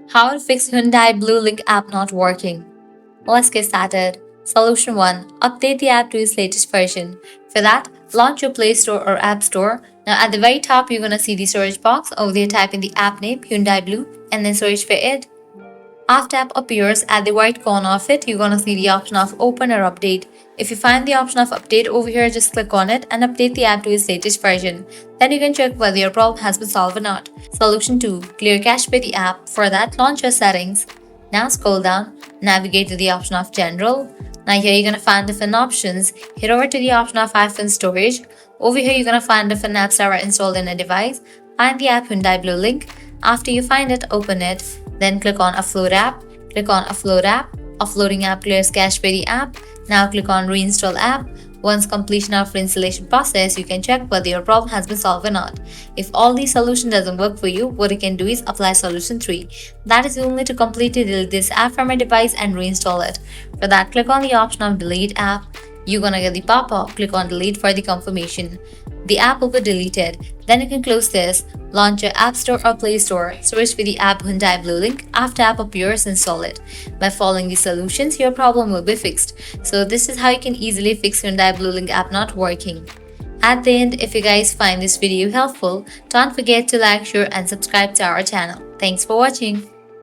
How to fix Hyundai Bluelink app not working. Let's get started. Solution 1. Update the app to its latest version. For that, launch your Play Store or App Store. Now at the very top, you're gonna see the search box. Over there, type in the app name Hyundai Blue and then search for it. After app appears at the right corner of it, you're gonna see the option of open or update. If you find the option of update over here, just click on it and update the app to its latest version. Then you can check whether your problem has been solved or not. Solution 2. Clear cache by the app. For that, launch your settings. Now scroll down, navigate to the option of general. Now here you're gonna find different options. Head over to the option of iPhone storage. Over here you're gonna find different apps that are installed in a device. Find the app Hyundai Bluelink. After you find it, open it. Then click on Offload app. Click on Offload app. Offloading app clears cache by the app. Now click on Reinstall app. Once completion of installation process, you can check whether your problem has been solved or not. If all these solution doesn't work for you, what you can do is apply solution 3. That is, you will need to completely delete this app from your device and reinstall it. For that, click on the option of delete app. You're gonna get the pop-up. Click on delete for the confirmation. The app will be deleted. Then you can close this, launch your App Store or Play Store, search for the app Hyundai Bluelink. After app appears, install it. By following these solutions, your problem will be fixed. So this is how you can easily fix Hyundai Bluelink app not working. At the end, if you guys find this video helpful, don't forget to like, share and subscribe to our channel. Thanks for watching.